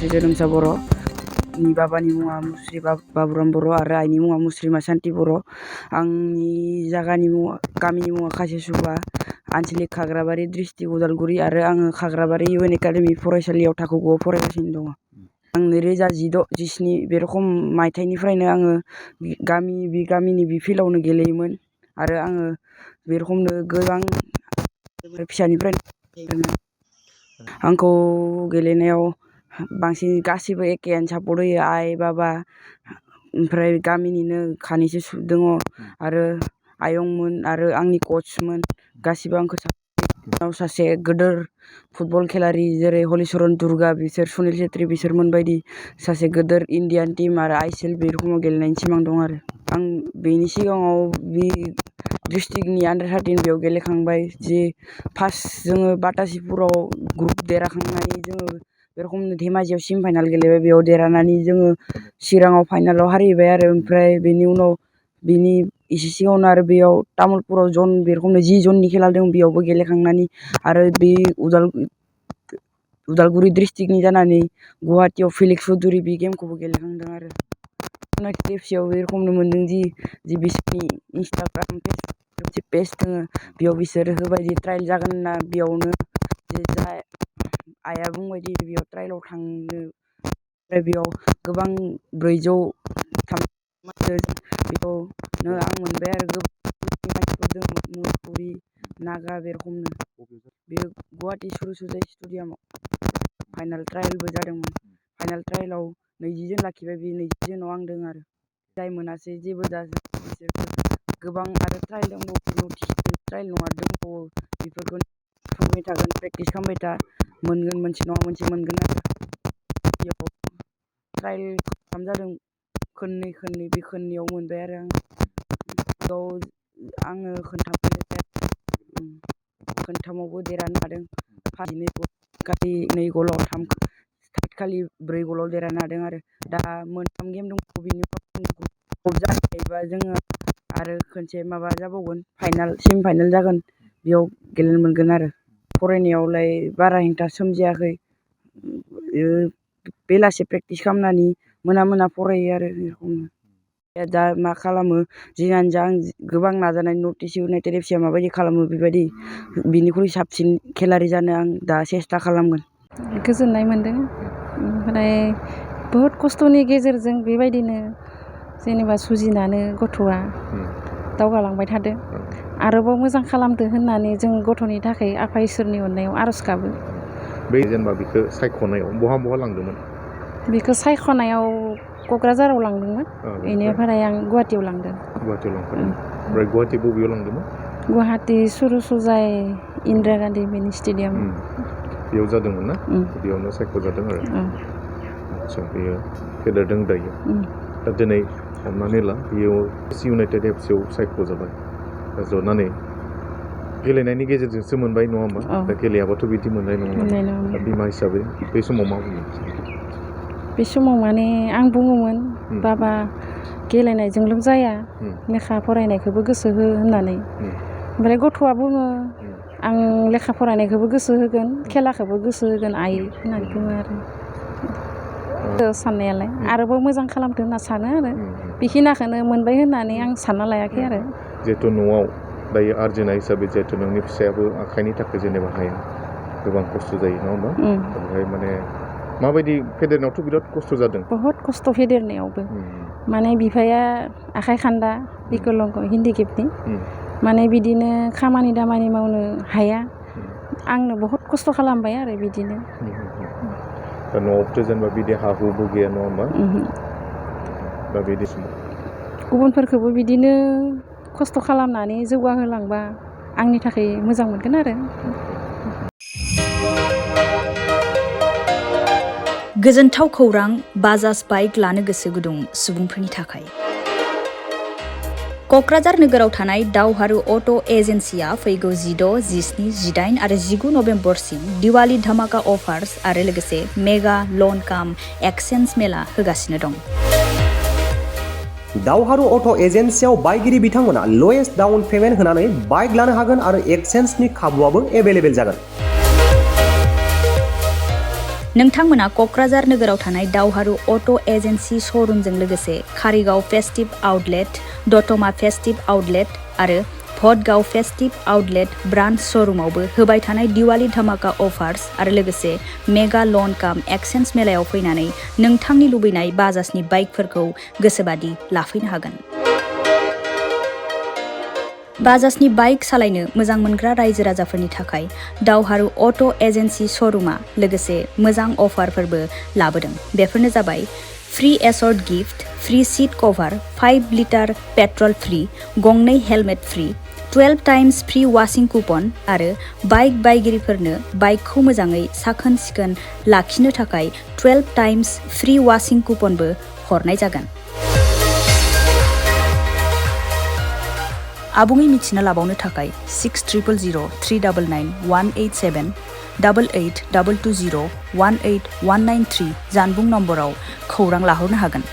मुस्रि जोनोमसा बर', नि बाबानि मुङा मुस्रि बाबुराम बर' आरो आइनि मुङा मुस्रिमा सान्ति बर'। आंनि जागानि मुङा गामिनि मुङा खासेसुबा, आनसलिक खाग्राबारि डिस्ट्रिक्ट उदालगुरि आरो आङो खाग्राबारि इउ एन एकाडेमि फरायसालियाव थाखो 9आव फरायगासिनो दङ। आं 2016-17 बे रखम मायथाइनिफ्रायनो आङो गामिनि बि फिल्डआवनो गेलेयोमोन आरो आङो बे रखमनो गोबां फिसानिफ्रायनो आंखौ गेलेनायाव बांसिन गासिबो एखेयानो सापर्ट होयो, आइ बाबा ओमफ्राय गामिनिनो खानैसो दङ आरो आयंमोन आरो आंनि कचमोन गासिबो आंखौ सासे गोदोर फुटबल खेलारि जेरै हलिचरन दुर्गा बिसोर सुनिल छेत्री बिसोरमोन बायदि सासे गोदोर इण्डियान टिम आरो आइएसएल बे रोखोमाव गेलेनायनि सिमां दं आरो आं बेनि सिगाङाव बे डिस्ट्रिक्टनि आन्डार 13 बेयाव गेलेखांबाय जि फार्स्ट जोङो बाटासिपुराव ग्रुप देरहाखांनानै जोङो बे रखमनो धेमाजियाव सेमि फाइनाल गेलेबाय, बेयाव देरहानानै जोङो चिराङाव फाइनालाव हारहैबाय आरो ओमफ्राय बेनि उनाव बिनि एसे सिगाङावनो आरो बेयाव तामुलपुराव जन बे रखमनो 10 जननि खेला दं बेयावबो गेलेखांनानै आरो बे उदालगुरि डिस्ट्रिक्टनि जानानै गुवाहाटियाव फिलिक्स चौधुरी बे गेमखौबो गेलेखांदों आरो इउनाइटेड एफसिआव बे रखमनो मोनदों जि बिसोरनि इन्सटाग्राम फेसबुक पेज दङ बेयाव बिसोर होबायदि ट्रायल जागोन होनना बेयावनो जा आइआ बुंबायदि बेयाव ट्रायलाव थांनो ओमफ्राय बेयाव गोबां 430 बेयावनो आं मोनबाय आरो गोबां मानसिफोर दङ मनिपुरि नागा बे रखमनो बेयो गुवाहाटि सुरुसुजाय स्टेडियामाव फाइनाल ट्रायलबो जादोंमोन। फाइनाल ट्रायलाव 20 जन लाखिबाय, बे 20 जनाव आं दं आरो जाय मोनासै जेबो जायासै बिसोरखौ गोबां आरो ट्रायल दंबावो, ट्रायल नङा दंबावो बेफोरखौ खालामबाय थागोन, प्रेक्टिस खालामबाय था, मोनगोन मोनसे नङा मोनसे मोनगोन आरो बेयाव ट्रायल जादों खननै बे खननैयाव मोनबाय आरो आङो खनथामावबो देरहानो हादों, खालि 2 गलाव 3 खालि 4 गलाव देरहानो हादों आरो दा मोनथाम गेम दंबावो बेनि उनाव जायोबा जोङो आरो खनसे माबा जाबावगोन सेमि फाइनाल जागोन बेयाव गेलेनो मोनगोन आरो फरायनायावलाय बारा हेंथा सोमजियाखै, बेलासे प्रेक्टिस खालामनानै मोना फरायो आरो दा मा खालामो जियानो जा आं गोबां नाजानाय नर्थ इस्ट इउनाइटेड एफसिआ माबायदि खालामो बेबायदि बिनिख्रुइ साबसिन खेलारि जानो आं दा सेस्था खालामगोन। गोजोननाय मोन्दों, ओमफ्राय बहुद खस्थ'नि गेजेरजों बेबायदिनो जेनेबा जुजिनानै गथ'आ दावगालांबाय थादों, आरोबाव मोजां खालामदो होननानै जों गथ'नि थाखाय आफा इसोरनि अननायाव आर'ज गाबो। बे जेनेबा बेखौ सायख'नायाव बहा लांदोंमोन? बेखौ सायख'नायाव क'क्राझाराव लांदोंमोन, बेनिफ्राय आं गुवाहाटियाव लांदों। गुवाहाटियाव लांदों, ओमफ्राय गुवाहाटि बबेयाव लांदोंमोन? गुवाहाटि सुरुसुजाय इन्दिरा गान्धी मिनि स्टेडियाम बेयाव जादोंमोन ना? बेयावनो सायख'जादों आरो आदसा बेयो फेदेरदों दायो। दा दिनै हमनानै ला बेयाव इउनाइटेड एफसिआव सायख'जाबाय, जनानै गेलेनायनि गेजेरजोंसो मोनबाय नङा होमबा? दा गेलेयाबाथ' बिदि मोननाय नङा। दा बिमा हिसाबै बे समाव मा बुङो? बे समाव माने आं बुङोमोन बाबा गेलेनायजोंल' जाया, लेखा फरायनायखौबो गोसो हो होननानै, ओमफ्राय गथ'आ बुङो आं लेखा फरायनायखौबो गोसो होगोन, खेलाखौबो गोसो होगोन आइ होननानै बुङो आरो साननायालाय आरोबाव मोजां खालामदो होनना सानो आरो बेखिनिखौनो मोनबाय होननानै आं सानना लायाखै आरो जिहेथु न'आव दायो आरजिनाय हिसाबै जिहेतु नोंनि फिसायाबो आखाइनि थाखाय जेनेबा हाया, गोबां खस्थ' जायो नङा होमबा? ओमफ्राय माने माबायदि फेदेरनायावथ' बिराद खस्थ' जादों? बहुद खस्थ' फेदेरनायावबो, माने बिफाया आखाइ खान्दा बिकलांग हेन्डिकेपनि, माने बिदिनो खामानि दामानि मावनो हाया, आंनो बहुद खस्थ' खालामबाय आरो बिदिनो। दा न'आवथ' जेनेबा बिदि हा हुबो गैया नङा होमबा? दा बिदि समाव गुबुनफोरखौबो बिदिनो खस्थ' खालामनानै जौगाहोलांबा आंनि थाखाय मोजां मोनगोन आरो। गोजोनथाव खौरां, बाजाज बाइक लानो गोसो गुदुं सुबुंफोरनि थाखाय। क'क्राझार नोगोराव थानाय दावहारु अट' एजेन्सिया फैगौ 16, 17, 18 आरो 19 नभेम्बरसिम दिवाली धामाका अफार्स आरो लोगोसे मेगा लन काम एक्सचेन्ज मेला होगासिनो दं। दावहारु अट' एजेन्सियाव बायगिरि बिथांमोना लवेस्ट डाउन पेमेन्ट होनानै बाइक लानो हागोन आरो एक्सचेन्जनि खाबुआबो एभेलेबेल जागोन। नोंथांमोना क'क्राझार नोगोराव थानाय दावहारु अट' एजेन्सि श'रुमजों लोगोसे कारिगाव फेस्टिभ आउटलेट, दतमा फेस्टिभ आउटलेट आरो भटगाव फेस्टिभ आउटलेट ब्रान्च श'रुमावबो होबाय थानाय दिवाली धामाका अफार्स आरो लोगोसे मेगा लन काम एक्सचेन्ज मेलायाव फैनानै नोंथांनि लुबैनाय बाजाजनि बाइकफोरखौ गोसोबादि लाफैनो हागोन। बाजाजनि बाइक सालायनो मोजां मोनग्रा रायजो राजाफोरनि थाखाय दावहारु अट' एजेन्सि श'रुमा लोगोसे मोजां अफारफोरबो लाबोदों। बेफोरनो जाबाय फ्री एसर्ट gift, free seat cover, 5 litre petrol free, गंनै helmet free, 12 times free washing coupon आरो बाइक बायगिरिफोरनो बाइकखौ मोजाङै साखोन सिखोन लाखिनो थाखाय 12 टाइम्स फ्री वाशिं कुपनबो हरनाय जागोन। आबुङै मिथिना लाबावनो थाखाय 60000399 187 88 220 18193 जानबुं नम्बराव खौरां लाहरनो हागोन।